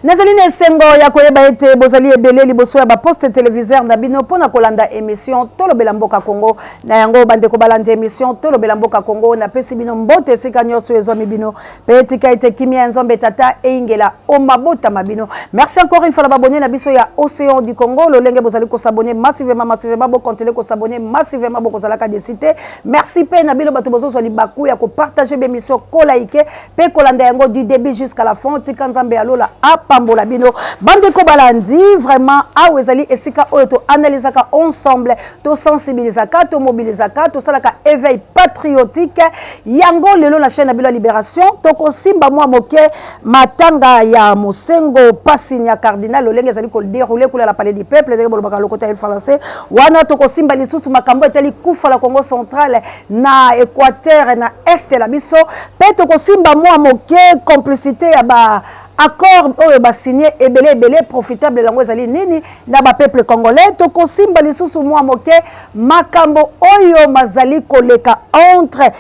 Nazali na sengo ya koyeba ete bozali ebele liboso ya ba poste téléviseur na bino pona kolanda émission Tolobela Mboka Congo na yango bande ko balanda émission Tolobela Mboka Congo na pesi bino mbote sika nyoso ezo mibino petika ete kimia nzombe tata eingela o mabota mabino. Merci encore une fois la babonné na biso ya Océan du Congo lolenge bozali ko s'abonner massivement bo continuer ko s'abonner massivement bo kozala ka décité. Merci pe na bino bato bozo so libaku ya ko partager l'émission ko like pe kolanda yango du début jusqu'à la fin tika nzambe alola pambola bino bande ko balandi vraiment awezali esika oyo to analysaka ensemble to sensibilisaka to mobilisaka to salaka éveil patriotique yango lelo na chaîne Bila Libération to ko simba mwa moke matanga ya Mosengo Pasinya cardinal lolenge ezali ko dérouler kula la palais du peuple de bolobaka lokota el français wana to ko simba lisusu makambo etali kufa la Congo central na Équateur na est la biso pe to ko simba mwa moke complicité ya ba accord oyo ba signé ebele profitable lango ezali nini na ba peuple congolais to ko simba lisusu mwa moke makambo oyo mazali koleka entre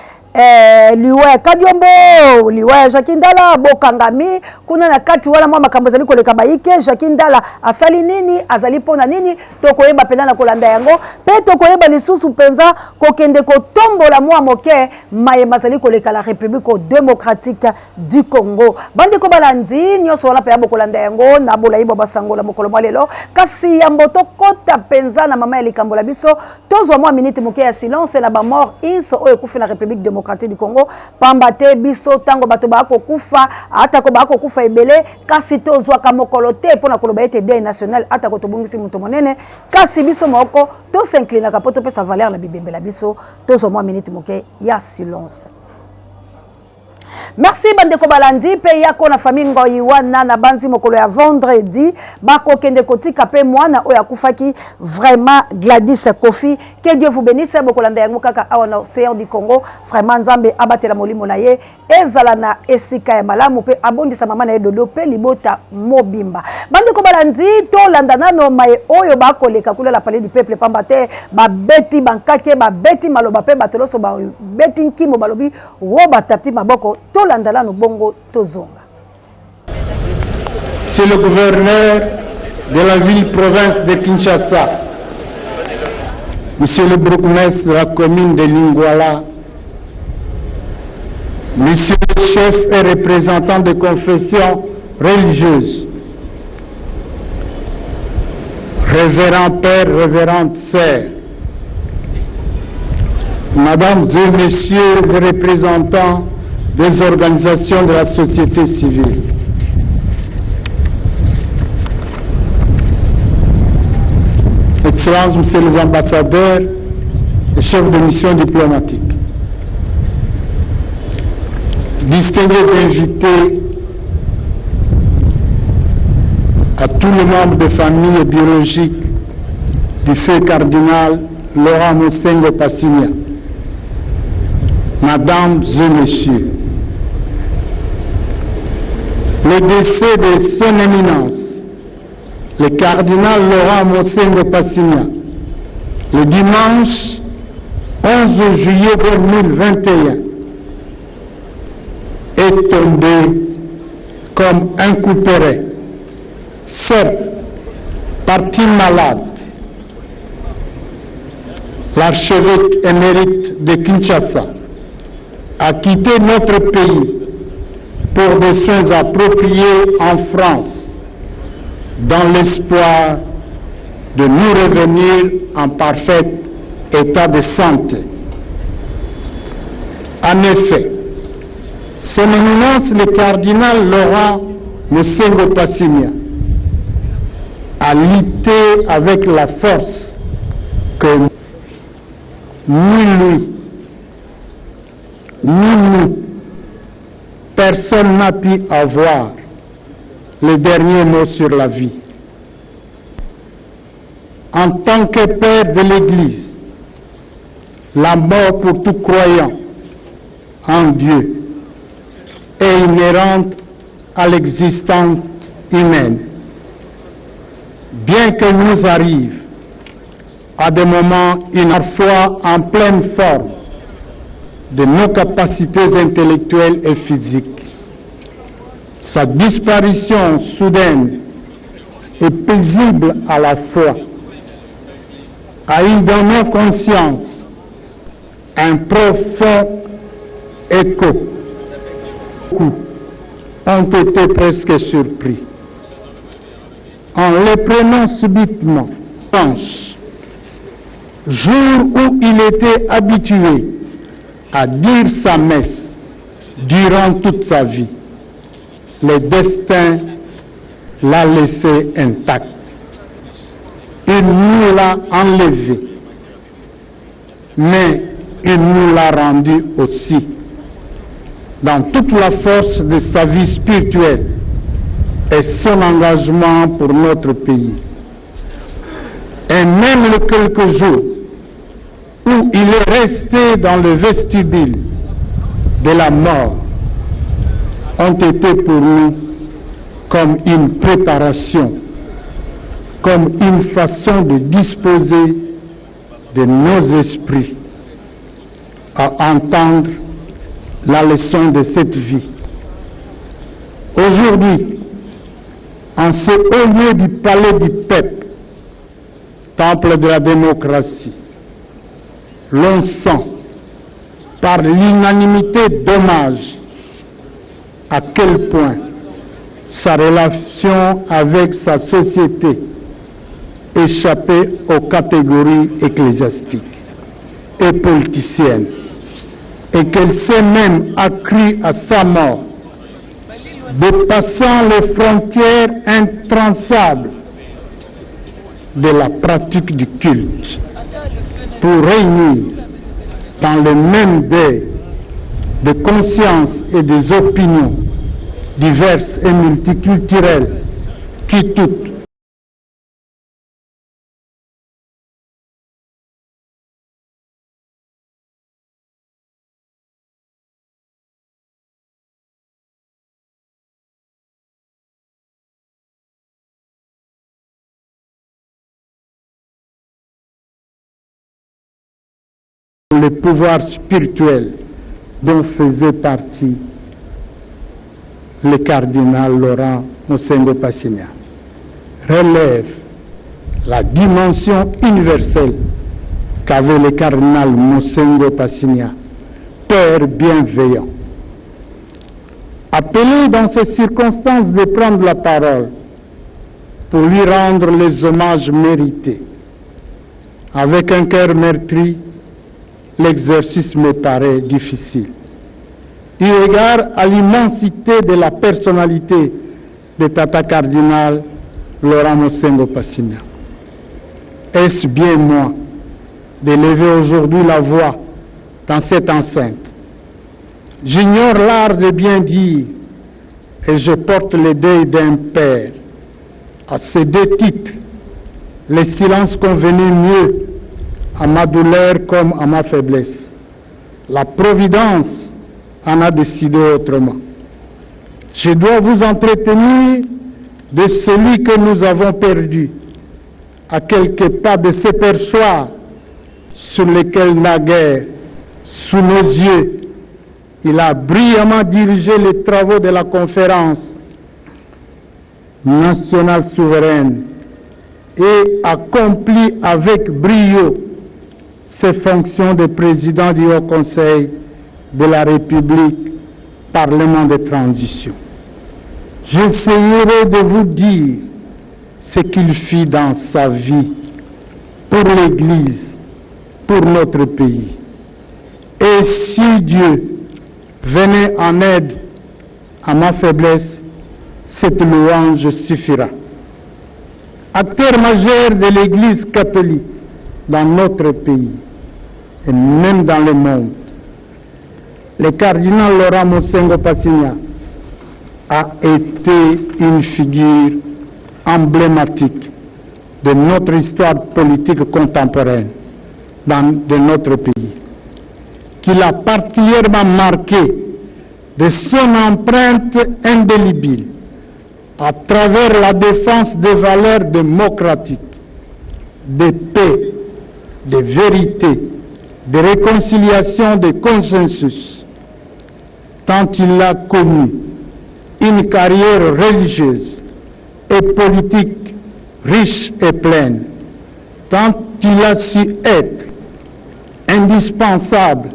liwe Kadiombo liwe Jakindala bokangami kuna na kati wala mwa makambo ezali koleka baike Jakindala asali nini azali pona nini to koyeba pena na kolanda yango pe to koyeba lisusu penza kokende ko tombola mwa moke maye mazali koleka la République démocratique du Congo bande ko balandi nyoso wala pe ya bokolanda yango na bola ibo basangola mokolo lelo kasi ya mboto kota penza na mama ya likambola biso tozwa mwa minute moke ya silence na ba mort inso oyo kufi na République démocratique du Congo pambate biso tango bato bako kufa ata ko bako kufa ebele kasi tozwa ka mokolo te pona koloba ete deuil national ata ko tobungisi muto monene kasi biso moko to s'inclina ka poto pesa valeur na bibembe la biso tozwa mwa minute moke ya silence. Merci bande ko balandi pe yako na famille ngoi wana na banzi mokolo ya vendredi bako kende kotika pe mwana oya kufaki vraiment Gladys Kofi que Dieu vous bénisse bokolanda yango kaka awa na Océan du Congo vraiment nzambe abatela molimo na ye ezala na esika ya malamu pe abondisa mama na ye dodo pe libota mobimba bande ko balandi to landa nano maye oyo bako leka kula la palais du peuple pambate ba beti bankake ba beti maloba pe batoloso ba beti nkimo balobi wo batapti maboko to landala no bongo tozonga. C'est le gouverneur de la ville-province de Kinshasa, monsieur le bourgmestre de la commune de Lingwala, monsieur le chef et représentant de confession religieuse, révérend père, révérende sœur, mesdames et messieurs les représentants des organisations de la société civile. Excellences, Messieurs les ambassadeurs et chefs de mission diplomatique, distingués invités, à tous les membres de famille biologique du feu cardinal Laurent Mosengo Pasinya, mesdames et messieurs, le décès de son éminence, le cardinal Laurent Mosengo Pasinya, le dimanche 11 juillet 2021, est tombé comme un coup poré. Certes, parti malade, l'archevêque émérite de Kinshasa a quitté notre pays pour des soins appropriés en France, dans l'espoir de nous revenir en parfait état de santé. En effet, son éminence le cardinal Laurent Mosengo Pasinya a lutté avec la force que ni lui, ni nous, personne n'a pu avoir le dernier mot sur la vie. En tant que père de l'Église, la mort pour tout croyant en Dieu est inhérente à l'existence humaine. Bien que nous arrive à des moments une fois en pleine forme de nos capacités intellectuelles et physiques, Sa disparition soudaine et paisible à la fois a eu dans nos consciences un profond écho. Beaucoup ont été presque surpris. En les prenant subitement, jour où il était habitué à dire sa messe durant toute sa vie, le destin l'a laissé intact. Il nous l'a enlevé, mais il nous l'a rendu aussi. Dans toute la force de sa vie spirituelle et son engagement pour notre pays. Et même les quelques jours où il est resté dans le vestibule de la mort ont été pour nous comme une préparation, comme une façon de disposer de nos esprits à entendre la leçon de cette vie. Aujourd'hui, en ce haut lieu du palais du peuple, temple de la démocratie, l'on sent par l'unanimité d'hommage à quel point sa relation avec sa société échappait aux catégories ecclésiastiques et politiciennes, et qu'elle s'est même accrue à sa mort, dépassant les frontières intransables de la pratique du culte, pour réunir dans le même deuil de consciences et des opinions diverses et multiculturelles qui toutes le pouvoir spirituel dont faisait partie le cardinal Laurent Mosengo Passigna, relève la dimension universelle qu'avait le cardinal Mosengo Passigna, Père bienveillant. Appelé dans ces circonstances de prendre la parole pour lui rendre les hommages mérités, avec un cœur meurtri, l'exercice me paraît difficile. Eu égard à l'immensité de la personnalité de Tata Cardinal Laurent Mosengo Passigna. Est-ce bien moi de lever aujourd'hui la voix dans cette enceinte? J'ignore l'art de bien dire et je porte le deuil d'un père. À ces deux titres, le silence convenait mieux à ma douleur comme à ma faiblesse. La Providence en a décidé autrement. Je dois vous entretenir de celui que nous avons perdu, à quelques pas de ce perchoir sur lequel naguère, sous nos yeux, il a brillamment dirigé les travaux de la conférence nationale souveraine et accompli avec brio ses fonctions de président du Haut Conseil de la République, Parlement de transition. J'essayerai de vous dire ce qu'il fit dans sa vie pour l'Église, pour notre pays. Et si Dieu venait en aide à ma faiblesse, cette louange suffira. Acteur majeur de l'Église catholique dans notre pays et même dans le monde, le cardinal Laurent Mosengo Passigna a été une figure emblématique de notre histoire politique contemporaine de notre pays, qu'il a particulièrement marqué de son empreinte indélébile à travers la défense des valeurs démocratiques, de paix, de vérité, de réconciliation, de consensus, tant il a connu une carrière religieuse et politique riche et pleine, tant il a su être indispensable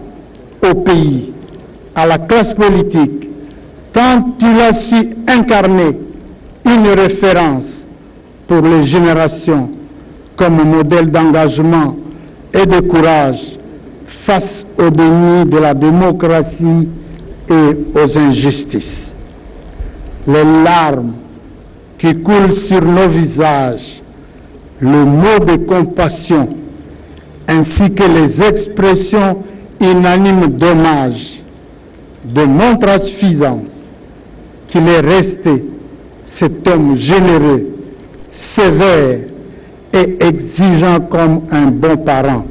au pays, à la classe politique, tant il a su incarner une référence pour les générations comme modèle d'engagement et de courage face aux dénis de la démocratie et aux injustices. Les larmes qui coulent sur nos visages, le mot de compassion, ainsi que les expressions unanimes d'hommage, démontrent à suffisance qu'il est resté cet homme généreux, sévère et exigeant comme un bon parent.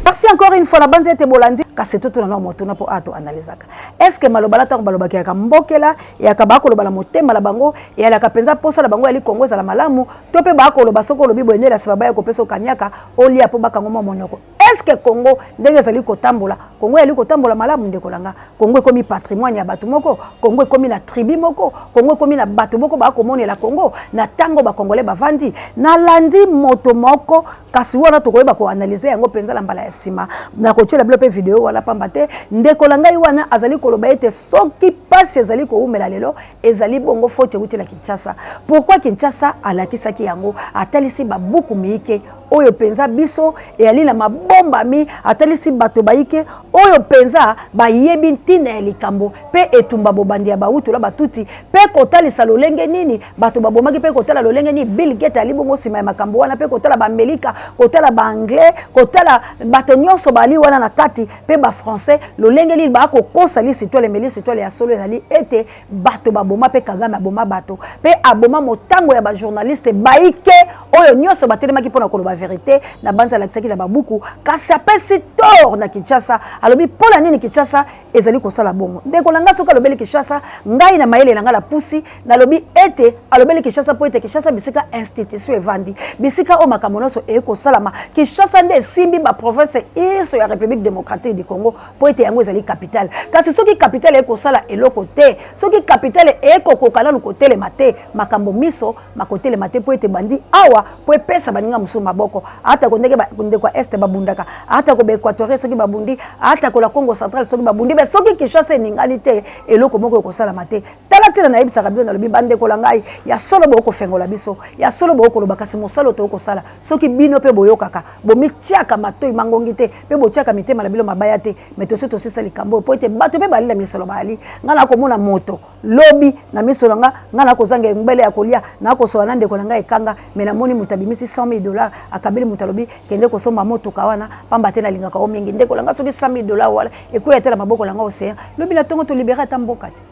Merci encore une fois la bande de Bolandi kasi tout na motuna po ato analysaka. Est-ce que malobala ta baloba ki akambokela ya kabako lobala motema la bango ya la kapenza posa la bango ali Kongo za la malamu to pe ba ko loba soko lobi bwendela sababa ya ko peso kanyaka olia po baka ngoma monoko. Est-ce que Congo ndenge zali ko tambola Congo ali ko tambola malamu ndeko langa Congo komi patrimoine ya batu moko Congo komi na tribu moko Congo komi na batu moko ba ko monela Congo na tango ba Congolais bavandi na landi moto moko kasi wana to koyeba ko analyser yango penza la mbala ya sima na ko tshela blope video wala pambate ndeko langa iwana azali koloba ete soki pasi ezali ko umela lelo ezali bongo faute utela Kinshasa. Pourquoi Kinshasa alakisaki yango atalisi babuku miike oyo penza biso e ali na mabomba mi atalisi bato baike oyo penza bayebi ntina ya likambo pe etumba bobandi ya bautu la batuti pe kotalisa lolenge nini bato babomaki pe kotala lolenge ni Bill Gates ali bongo sima ya makambo wana pe kotala ba Amerika kotala ba anglais kotala bato nyonso bali wana na kati pe ba français lolenge ni ba ko kosali sitole meli sitole ya solo ali ete bato baboma pe Kagame aboma bato pe aboma motango ya ba journaliste baike oyo nyonso batelemaki pona koloba vérité na banza la tsaki na babuku kasi apesi tort na Kinshasa alobi pola nini Kinshasa ezali kosala bongo ndeko langa soka lobeli Kinshasa ngai na mayele na ngala pusi na lobi ete alobeli Kinshasa po ete Kinshasa bisika institution evandi bisika o makamonoso e kosalama Kinshasa nde simbi ba province iso ya République démocratique du Congo po ete yango ezali capitale kasi soki capitale e kosala eloko te soki capitale e kokokala lukotele mate makambo miso makotele mate po ete bandi awa po epesa baninga musu maboko ata ko ndenge kwa este babundaka ata ko be Équatorien soki babundi ata ko la Congo centrale soki babundi be soki Kinshasa ningani te eloko moko ko sala mate tala tina na yebisa kabio na lobi bande ko langai ya solo boko fengola biso ya solo boko loba kasi mosalo to ko sala soki bino pe boyokaka bo mitiaka matoi mangongi te pe botiaka mitema la bilo mabaya te metoso to sisa likambo po ete bato pe balila misolo bali ngana ko mona moto lobi na misolo ngana ko zanga ngmbele ya kolia na ko so nande ko langai kanga mena moni mutabimisi $100,000 akabili mutalobi kende ko somba moto kawana pamba tena lingaka o mingi ndeko langa soki $100,000 wala ekuya tela maboko langa océan lobi la tongo to libérer ta mbokati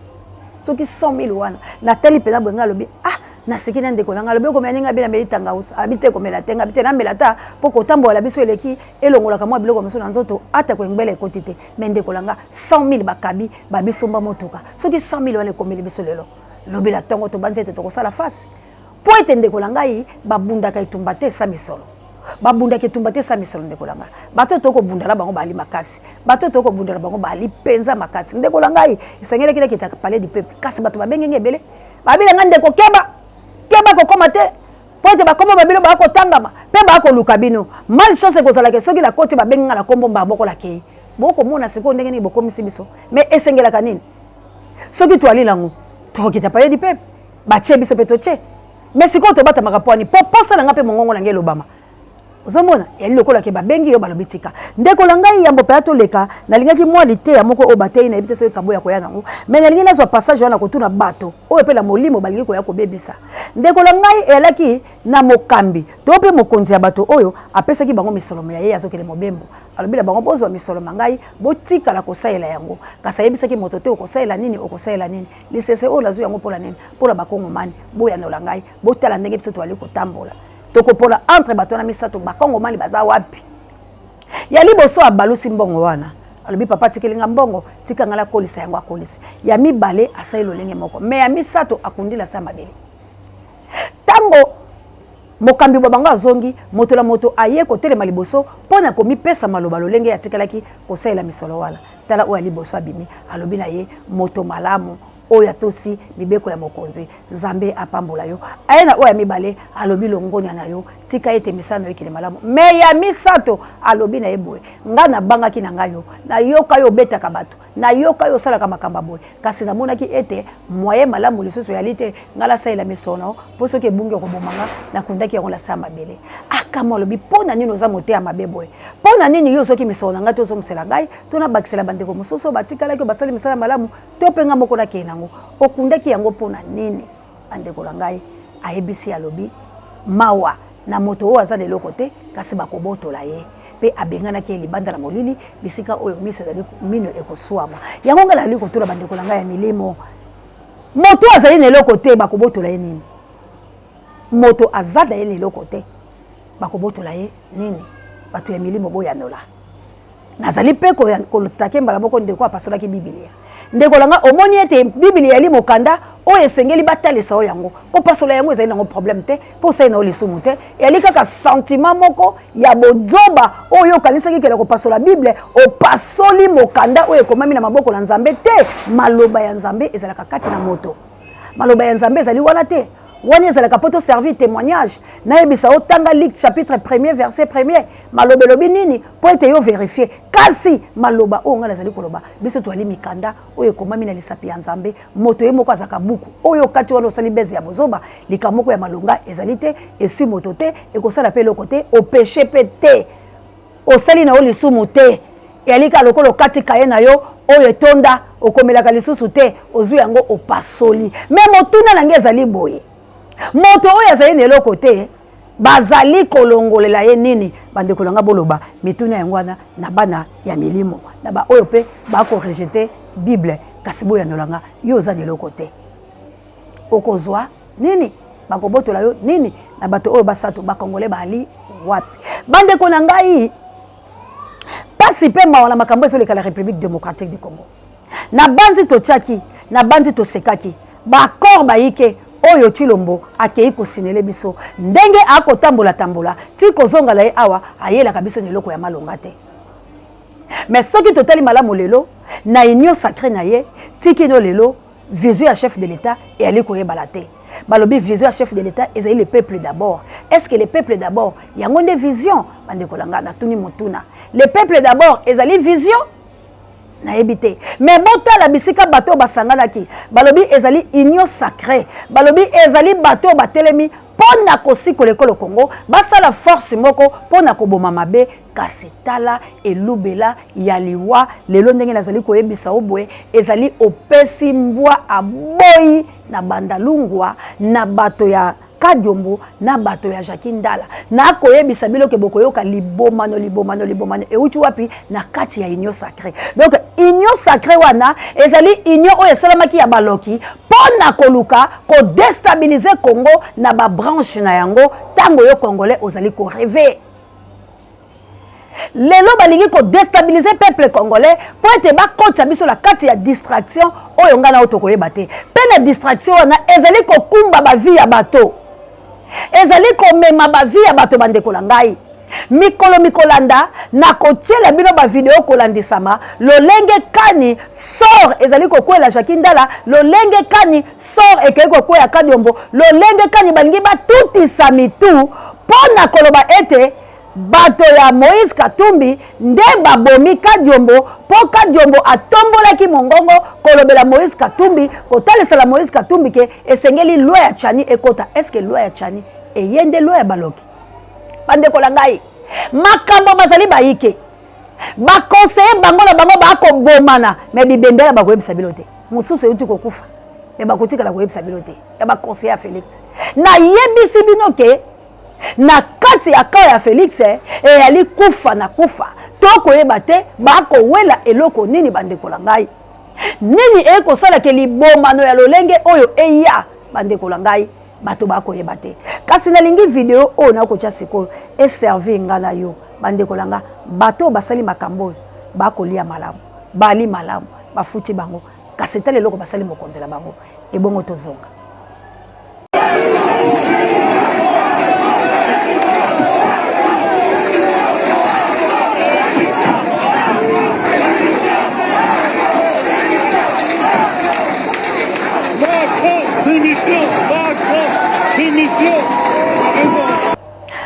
soki 100,000 wana na tali pena bwenga lobi na sekina ndeko langa lobi ko meninga bila melitanga usa abite ko melatenga abite na melata poko tambola biso eleki elongola kamwa biloko miso na nzoto ata ko ngmbele ekotite mendeko langa 100,000 bakabi babisomba motoka soki 100,000 wala ko meli biso lelo lobi la tongo to banzete to ko sala face po ete ndeko langa yi babunda ka itumba te sa misolo babunda ke tumba te sa misolo ndeko langa bato to ko bundala bango bali makasi bato to ko bundala bango bali penza makasi ndeko langa yi sengele kile kita parler du peuple kasi bato babengenge ebele babila ngande ko keba ko komate po ete bakombo babilo ba ko tangama pe ba ko luka bino mal chance ko zala ke soki la kote babenga la kombo ba boko la kei boko mona siko ndenge ni boko misibiso mais esengela kanini soki to ali lango to kita parler du peuple ba che biso petoche mais siko to bata makapwani po posa na ngape mongongo na ngelo bama ozomona yali lokola ke babengi yo balobitika ndeko langai yambo pe atoleka nalingaki mwa lite ya moko obatei na ebite so ekabo ya koya nango mais nalingi nazwa passage wana kotuna bato oyo pe la molimo balingi koya kobebisa ndeko langai elaki na mokambi to pe mokonzi ya bato oyo apesaki bango misolomo ya ye azokele mobembo alobila bango bozwa misolomo ngai botika la kosaela yango kasa yebisaki moto te okosaela nini lisese o lazu yango pola nini pola bakongo mani boya no langai botala ndenge biso to ali kotambola toko pola entre batona misato bakongo mali baza wapi ya liboso abalusi mbongo wana alobi papa tikelinga mbongo tika ngala kolisa yango akolisi ya mibale asailo lenge moko me ya misato akundila sa mabele tango mokambi bango azongi moto la moto aye ko telema liboso pona ko mipesa maloba lolenge ya tikalaki ko saela misolo wala tala o ya liboso abimi alobi na ye moto malamu oya tosi mibeko ya mokonzi Nzambe apambola yo ayena oya mibale alobi longonya na yo tika ete misano ekile malamu me ya misato alobi na eboe nga na banga ki na ngayo na yoka yo betaka bato na yoka yo sala kama kamba boy kasi na mona ki ete moye malamu lisusu ya lite ngala sa ila misono poso ke bungi ko bomanga na kundaki ya la sama bele akama alobi pona nini oza mote ya mabeboe pona nini yo soki misono nga to so musela ngai to na bakisela bandeko mususu batikala ko basali misala malamu to penga moko na kenango okundaki yango pona nini bandeko ngai ayebisi alobi mawa na moto o azade lokote kasi bakobotola ye pe abengana ki libanda na molili bisika oyo miso ezali mino ekoswama yango ngala ali kotola bandeko ngai ya milimo moto azali na lokote bakobotola ye nini moto azada ye na lokote bakobotola ye nini bato ya milimo boyanola nazali pe kolotake mbala moko ndeko apasolaki Biblia ndeko langa omoni ete Biblia yali mokanda oyo esengeli batalisa oyo yango ko pasola yango ezali nango problème te po sai na olisumu te yali kaka sentiment moko ya bozoba oyo kanisaki kela ko pasola Bible o pasoli mokanda oyo komami na maboko na Nzambe te maloba ya Nzambe ezalaka kati na moto maloba ya Nzambe ezali wana te wani ezalaka poto servir témoignage na yebisa otanga Luc chapitre 1er verset 1er maloba lobi nini po ete yo vérifier kasi maloba o ngala ezali koloba biso to ali mikanda oyo komami na lisapi ya Nzambe moto ye moko azaka buku oyo kati wana osali bezi ya bozoba likamoko ya malonga ezali te esui moto te ekosala pe loko te o péché pe te osali na o lisumu te yalika lokolo kati kaye na yo oyo etonda okomelaka lisusu te ozwi yango opasoli me motuna nange ezali boye moto oyo azali na eloko te bazali kolongolela ye nini bandeko nanga boloba mituna yango wana na bana ya milimo na ba oyo pe bako rejeter Bible kasi boyanolanga yo oza na eloko te okozwa nini bakobotola yo nini na bato oyo basato bakongole bali wapi bandeko na ngai pasi pe mawana makambo ezoleka la République démocratique du Congo na banzi tochaki na banzi tosekaki bakor bayike oyo Chilombo akei kosinele biso ndenge akotambola tambola ti kozonga la ye awa ayelaka biso neloko ya malonga te mais soki totali malamu lelo na union sacrée na ye tikino lelo vision ya chef de l'État et ali koyebala te balobi vision ya chef de l'État ezali le peuple d'abord est-ce que le peuple d'abord yango nde vision bandeko langa na tuni motuna le peuple d'abord ezali vision na ebité mais botala bisika bato basanganaki balobi ezali union sacrée balobi ezali bato batelemi pona kosikola ekolo Congo basala force moko pona koboma mabe kasi tala elubela ya liwa lelo ndenge nazali koyebisa obwe ezali opesi mbwa aboyi na bandalungwa na bato ya Kadiombo na bato ya Jacques Ndala na koyebisa biloke bokoyoka libomano euti wapi na kati ya union sacrée donc union sacrée wana ezali union oyo esalamaki ya baloki pona koluka ko déstabiliser Congo na ba branche na yango tango yo congolais ozali ko rêver lelo balingi ko déstabiliser peuple congolais po ete bakotisa biso la kati ya distraction oyo ngana otokoyeba te pe na distraction wana ezali kokumba ba vie ya bato ezali komema ba vie ya bato bandeko la ngai mikolo mikolanda na kotiela bino ba video kolandisama lolenge kani sort ezali kokwela Jacques Ndala lolenge kani sort ekei kokwela Kadiombo lolenge kani balingi batutisa mitu pona koloba ete bato ya Moïse Katumbi nde babomi Kadiombo po Kadiombo atombolaki mongongo kolobela Moïse Katumbi kotalesala Moïse Katumbi ke esengeli loi ya Tchani ekota est-ce que loi ya Tchani eyende loi ya baloki bandeko la ngai makambo bazali bayike ba conseiller bango na bango ba ko bomana mais bibendela ba koyebisa bilote mususu yuti kokufa mais ba kotika la koyebisa bilote ya ba conseiller Félix na yebisi bino ke na kati ya ka ya Félix ali kufa na kufa to koyeba te ba ko wela eloko nini bandeko la ngai nini ekosala ke libomano ya lolenge oyo eya bandeko la ngai bato ba koyeba te kasi nalingi video oyo na kocha sikoyo eservi ngana yo bandeko la nga bato basali makambo ba kolia malamu bali malamu bafuti bango kasi tele loko basali mokonzela bango ebongo tozonga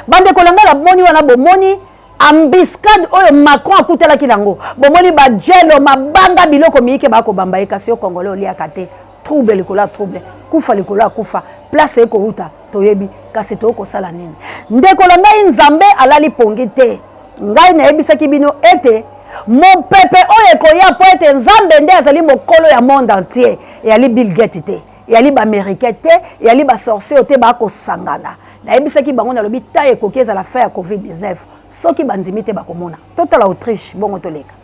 bande kolanga la moni wana bomoni ambiscade oyo Macron akutela kinango bomoni ba jelo mabanga biloko miike bako bamba ekasi yo Congolais oliaka te trouble likola trouble kufa likola kufa place eko huta toyebi kasi to ko sala nini ndeko la ngai nzambe alali pongi te ngai na yebisaki bino ete mon pepe oyo koya po ete nzambe nde azali mokolo ya monde entier et ali Bill Gates te et ali ba américain te et ali ba sorcier te ba ko sangana na yebisaki bango na lobi ta ekoki ezala fin ya COVID-19 soki bandimi te bakomona total Autriche bongo toleka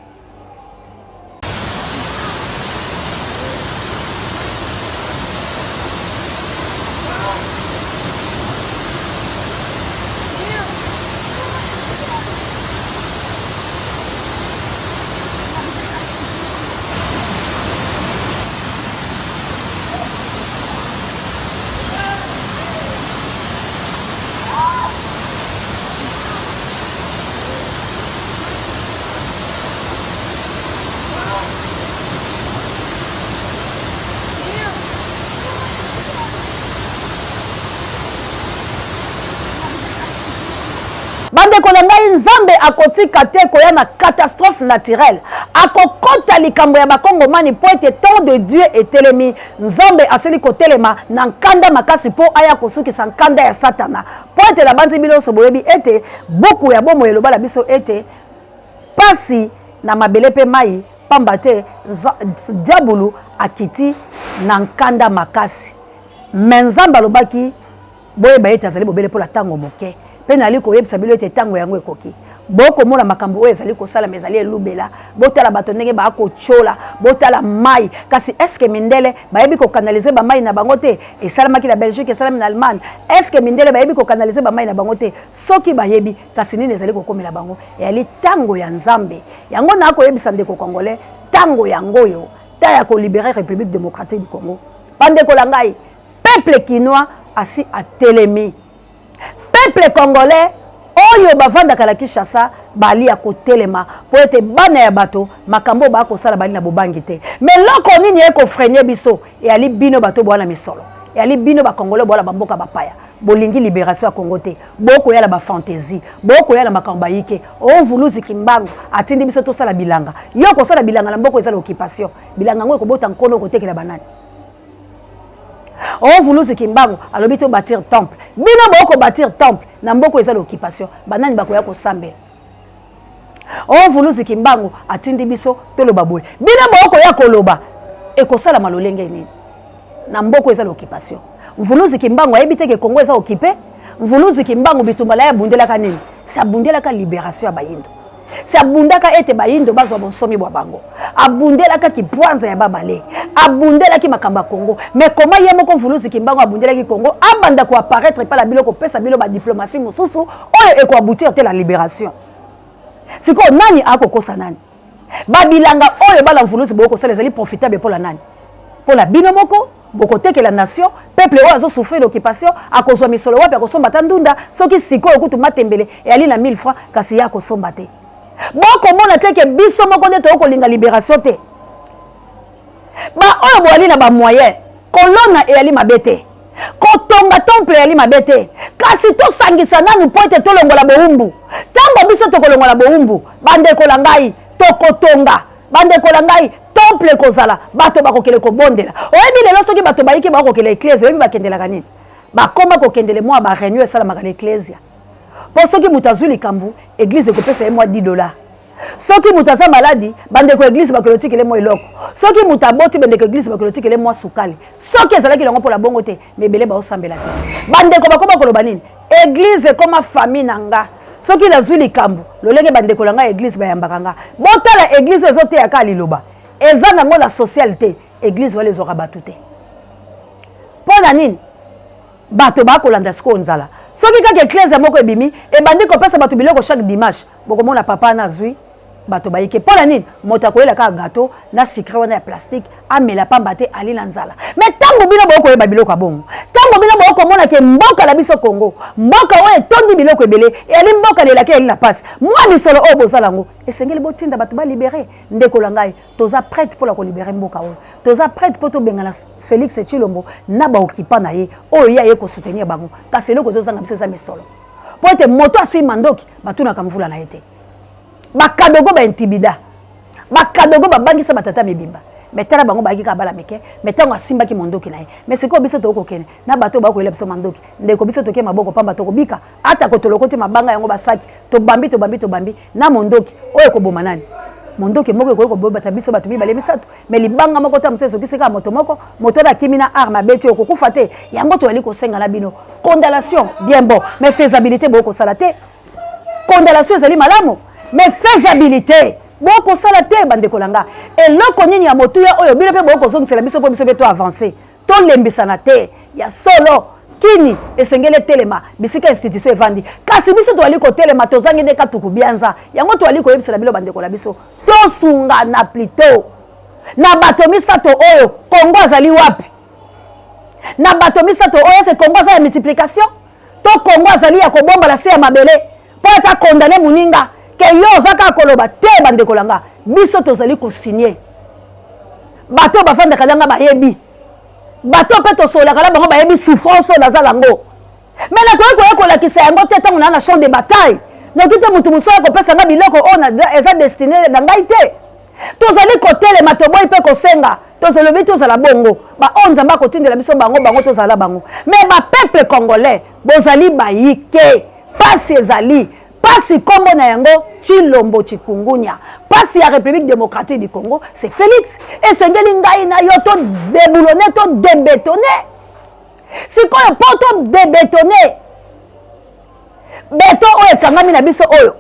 bande kolongai nzambe akotika te koya na catastrophe naturelle akokota likambo ya bakongo mani po ete temps de Dieu etelemi nzambe aseli kotelema na nkanda makasi po aya kosukisa nkanda ya satana po ete la banzi biloso boyebi ete buku ya bomo eloba la biso ete pasi na mabele pe mai pamba te diabulu akiti na nkanda makasi menzamba lobaki boyeba ete azali bobele po la tango moke pena ali ko yebisa bilo ete tango yango ekoki boko mona makambo oyo ezali kosala mezali elubela botala bato ndenge ba ko chola botala mai kasi est-ce que mindele bayebi ko canaliser ba mai na bango te esalamaki na Belgique esalami na Allemagne est-ce que mindele bayebi ko canaliser ba mai na bango te soki bayebi kasi nini ezali ko komela bango e ali tango ya nzambe yango na ko yebisa ndeko Congolais tango yango yo ta ya ko libérer République démocratique du Congo bande ko langai peuple kinois asi a telemi peuple congolais oyo bavanda kala Kinshasa bali ya kotelema po ete bana ya bato makambo ba ko sala bali na bobangi te mais loko nini eko freiner biso e ali bino bato bwana misolo e ali bino ba congolais bwana bamboka bapaya bolingi libération ya Congo te boko ya la ba fantaisie boko ya la makambo yike o vuluzi kimbangu atindi biso to sala bilanga yo ko sala bilanga na mboko ezala occupation bilanga ngo ekobota nkono ko tekela banani on voulu ce kimbango alobi to bâtir temple bino boko bâtir temple na mboko ezala occupation banani bakoya ko sambela on voulu ce kimbango atindi biso to loba boy bino boko ya koloba ekosala malolenge nini na mboko ezala occupation voulu ce kimbango ayebite ke Congo eza occupé voulu ce kimbango bitumbala ya bundela ka nini sa bundela ka libération ya bayindo si abundaka ete bayindo bazwa bonsomi bwa bango abundelaka ki pwanza ya babale abundelaki makamba Congo mais comment yemo ko vulusi kimbango abundelaki Congo abanda ko apparaître pas la biloko pesa bilo ba diplomatie mususu oyo eko aboutir te la libération siko nani akokosa nani babilanga oyo bala vulusi boko sala ezali profitable pour la nani pour la bino moko boko teke la nation peuple oyo azo souffrir l'occupation akozwa misolo wapi akosomba tandunda soki siko okutu matembele e ali na 1000 francs kasi ya kosomba te boko mona teke biso moko nde to kolinga libération te ba oyo boali na ba moyen kolona e ali mabete kotonga temple e ali mabete kasi to sangisa nanu po ete tolongola boumbu tango biso to kolongola boumbu bande kolangai to kotonga bande kolangai temple kozala bato bakokele kobondela oyebi lelo soki bato bayiki bakokele ecclesia oyebi bakendela kanini bakoma kokendele mwa ba réunion esalamaka na ecclesia po soki mutu azwi likambu église ekopesa ye mwa $10 soki mutu aza maladi bandeko église bakolotikele mwa eloko soki mutu aboti bandeko église bakolotikele mwa sukali soki ezalaki yango mpola bongo te mebele baosambela te bandeko bakoma koloba nini église ekoma famille na nga soki nazwi likambu lolenge bandeko na nga église bayambaka nga botala église oyo ezoteyaka liloba eza nango la socialité église wala ezwaka bato te mpo na nini bato bakolanda siko nzala soki kaka ecclesia moko ebimi ebandi kopesa bato biloko chaque dimanche bokomona papa nazwi bato bayike mpo na nini moto akoyela kaka gato na sucre wana ya plastique amela pamba te ali na nzala mais ntango bino bokoyeba biloko abongo ntango bino bokomona ke mboka na biso Congo mboka oyo etondi biloko ebele eli mboka lelaki eli na pasi mwa misolo oyo bozala yango esengeli botinda bato balibere ndeko na ngai toza prête mpo la kolibere mboka oyo toza prête mpo tobengana Félix Tshilombo na baokipa na ye oyo ye aye kosoutenir bango kasi eloko ezozanga biso eza misolo po ete moto asi mandoki batuna kamvula na ete bakadogo ba intimida bakadogo babangisa batata mibimba metala bango baki ka bala meke metango asimba ki mondoki na ye mais siko biso to ko kene na bato ba ko ele biso mandoki ndeko biso to ke maboko pamba to ko bika ata ko to lokoti mabanga yango basaki to bambi na mondoki oyo ko boma nani mondoki moko ko boba biso bato bibale misato mais libanga moko ta museso kisika moto moko moto da kimina arma beti ko kufate yango to ali ko senga na bino condamnation bien bon mais faisabilité boko salate condamnation ezali malamu mais faisabilité boko sala te bande kolanga eloko nini ya motuya oyo bino pe boko zongisela biso po biso beto avancer to lembisana te ya solo kini esengele telema bisika institution evandi kasi biso to ali ko telema tozangi de katuku bianza yango to ali ko yebisela bilo bande kola biso to sunga na plito na bato misato oyo Kongo azali wapi na bato misato oyo se Kongo za multiplication to Kongo azali ya kobomba la se ya mabele po ata condamner muninga ke yo zaka koloba te bande kolanga biso tozali ko signer bato bafanda kadanga bayebi bato pe to sola kala bango bayebi souffrance na zalango mais na koyeko kola kisa yango te tango na champ de bataille no kite mutu musoya ko pesa na biloko ona eza destiné na ngai te tozali ko telema to boy pe ko senga tozolobi tozala bongo ba onza ba ko tindela biso bango tozala bango mais ba peuple congolais bozali bayike pasi ezali pasi kombo na yango Chilombo Chikungunya pasi ya République démocratique du Congo c'est Félix et sengeli ngai na yo to déboulonner to débétonner sikoyo po to débétonner beto oyo ekangami na biso oyo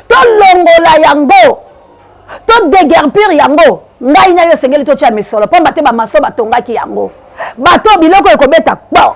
to longola yango to déguerpir yango ngai na yo sengeli to tia misolo pomba te ba maso batongaki yango bato biloko ekobeta po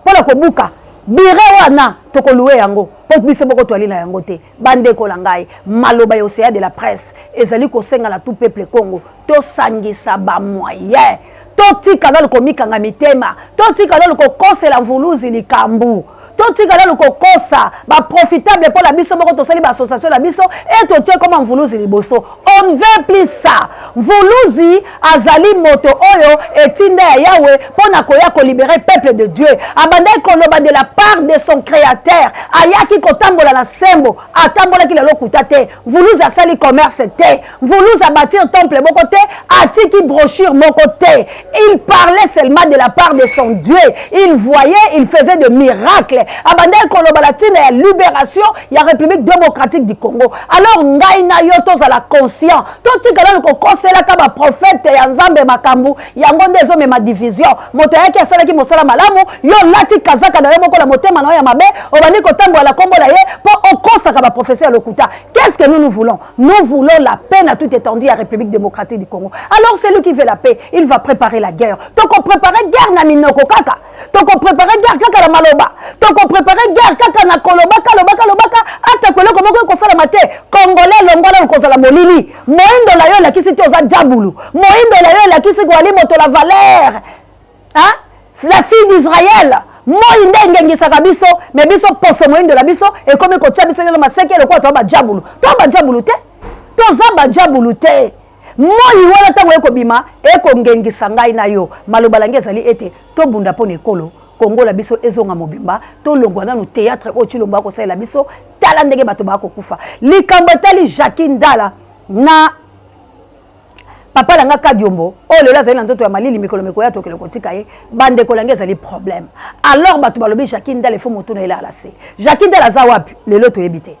pona kobuka bire wana tokoluwe yango po biso boko to ali na yango te bande ko langai maloba yo océan de la presse ezali ko senga la tout peuple Congo to sangisa ba moyen to tika na ko mikanga mitema to tika na ko kosela mvuluzi likambu to tika na ko kosa ba profitable pour la biso boko to sali ba association la biso et to tie comme mvuluzi liboso on veut plus ça mvuluzi azali moto oyo etinda ya Yahweh pona koya ko libérer peuple de Dieu abanda ko loba de la part de son créateur ayaki ko tambola na sembo atambola ki lelo kutate mvuluzi asali commerce te mvuluzi a bâtir temple moko te atiki brochure moko te il parlait seulement de la part de son Dieu il voyait il faisait de miracles abanda ko loba la tina ya libération ya République démocratique du Congo alors ngai na yo tozala conscient to tikala ko kosela ka ba prophète ya Nzambe makambu yango ndezo mema division moto yake asala ki mosala malamu yo lati kazaka na yo moko la motema na yo ya mabe obani ko tambo la kombo na ye po okosa ka ba professeur lokuta qu'est-ce que nous voulons la paix à toute étendue à République démocratique du Congo alors c'est lui qui veut la paix il va préparer la guerre donc on préparer guerre na minoko kaka donc on préparer guerre kaka la maloba donc on préparer guerre kaka na koloba ata koloko moko ko sala mate congolais longola ko sala molili moindo la yo la kisiti oza jabulu moindo la yo la kisiti ko ali moto la valeur hein la fille d'Israël moinde ngengisaka biso mais biso poso moindo la biso et comme ko tia biso na maseke le ko to ba jabulu te to za ba jabulu te moi wala tango ekobima eko ngengisa ngai na yo maloba langi ezali ete to bunda pona ekolo Congo la biso ezonga mobimba to longwa na no théâtre o Chilombo ko sala biso tala ndenge bato ba ko kufa likambo tali Jacques Ndala na papa langa Kadiombo o le la zali nzoto ya malili mikolo meko ya tokelo kotika ye bande ko langa ezali problème alors bato balobi Jacques Ndala il faut moto na ela la se Jacques Ndala za wapi lelo to yebite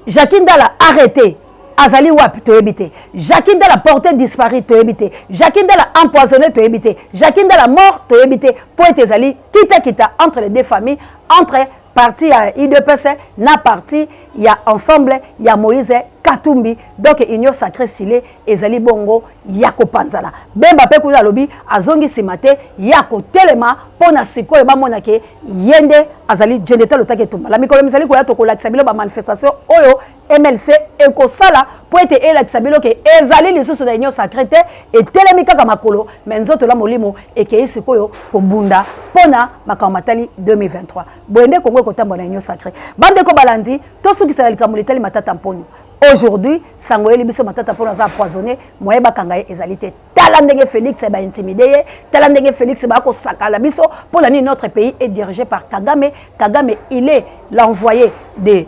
Jacques Ndala arrêté azali wapi to yebite Jacques Ndala porté disparu to yebite Jacques Ndala empoisonné to yebite Jacques Ndala mort to yebite poète ezali kita entre les deux familles entre parti ya IDPS na parti ya ensemble ya Moïse Katumbi donc union sacrée silé ezali bongo yako panzala bemba pe kuna lobi azongi simate yako telema pona sikoyo ba monake yende azali jendeta lotake tumba la mikolo misali ko ya tokola kisabilo ba manifestation oyo MLC ekosala po ete ela kisabilo ke ezali lisusu na union sacrée et telemika kama makolo menzoto la molimo ekei sikoyo ko bunda pona makamatali 2023 boende Kongo ko tamba na union sacrée bande ko balandi to sukisa likamulitali matata mponyo aujourd'hui sangoyeli biso matata pour nous empoisonner moye bakanga ezalité tala ndenge Félix ba intimider tala ndenge Félix ba ko sakala biso pour la notre pays est dirigé par Kagame. Kagame il est l'envoyé de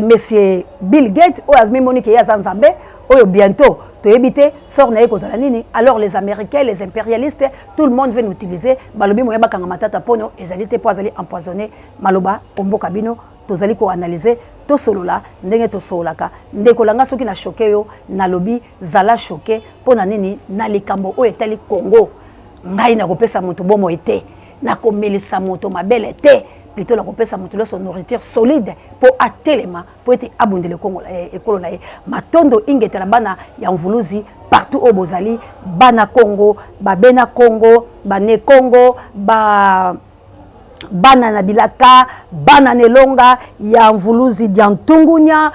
monsieur Bill Gates ou azmi monique ya Zanzambe oyo bientôt to éviter sort na ekozala nini. Alors les Américains, les impérialistes, tout le monde veut nous utiliser balobi moye bakanga matata pono ezalité pour azali empoisonner maloba omboka bino tozali ko analyser to solola ndenge to solaka ndeko langa soki na choqué yo na lobi zala choqué pona nini na likambo o etali Congo ngai na kopesa moto bomo ete na komelisa moto mabele ete plutôt la kopesa moto lo son nourriture solide pour atelema pour être abondele Congo ekolo na ye matondo ingetela bana ya mvuluzi partout au bozali bana Congo babena Congo bane Congo bana na bilaka bana nelonga ya mvuluzi diantungunya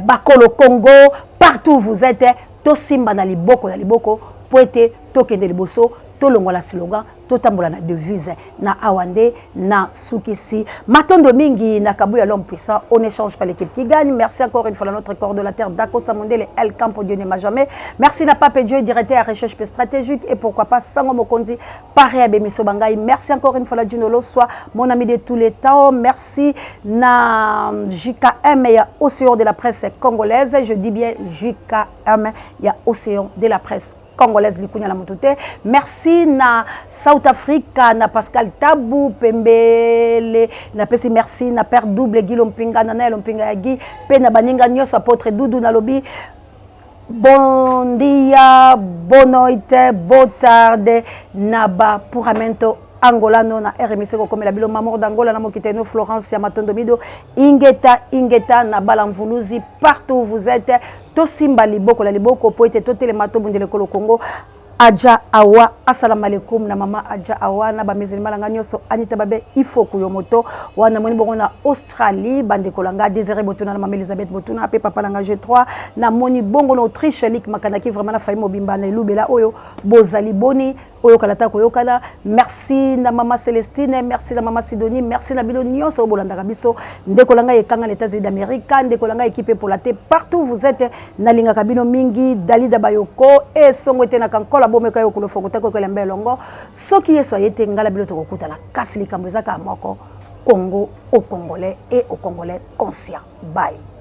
bakolo Congo partout vous êtes to simba na liboko poete to kende liboso to longola slogan to tambola na devise na awande na sukisi matondo mingi na kabu ya l'homme puissant. On n'échange pas l'équipe qui gagne. Merci encore une fois à notre coordonnateur d'Acosta Mondele El Campo Dieu n'aima jamais. Merci na Pape Dieu directeur à recherche stratégique et pourquoi pas Sango Mokonzi Paris à Bemiso Bangaï. Merci encore une fois la Junolo soit mon ami de tous les temps. Merci na JKM il y a océan de la presse congolaise. Je dis bien JKM il y a océan de la presse congolaise likunya la motute. Merci na South Africa na Pascal Tabou Pembele na pesi merci na Père Double Guillaume Pinga na Lompinga Yagi pe na baninga nyoso apôtre Doudou na lobi bon dia bonoite botarde naba puramento angolano na RMC ko komela bilo mamor d'Angola na mokiteno Florence ya matondo mido ingeta na balamvuluzi partout où vous êtes to simba liboko la liboko poete to telemato bundele kolo Congo Adja Awa assalamu alaikum na mama Adja Awa na ba musulman langa nyoso Anita Babe ifo kuyomoto wana moni bongo na Australie bande kolanga Désiré Botuna na mama Elisabeth Botuna pe papa langa G3 na moni bongo na Autriche Lik Makanaki vraiment na faimo bimba na ilubela oyo bozali boni oyo kalata ko yokala. Merci na mama Célestine, merci na mama Sidonie, merci na bino nyoso obolanda biso ndeko langa ekanga les États-Unis d'Amérique ndeko langa équipe pour la partout vous êtes na linga kabino mingi Dalida Bayoko et songote na kankola bomeka yo kulo fokota ko kelembe longo soki yeso yete ngala bilo to kokuta la kasi likambo ezaka moko Congo au Congolais et au Congolais conscient. Bye.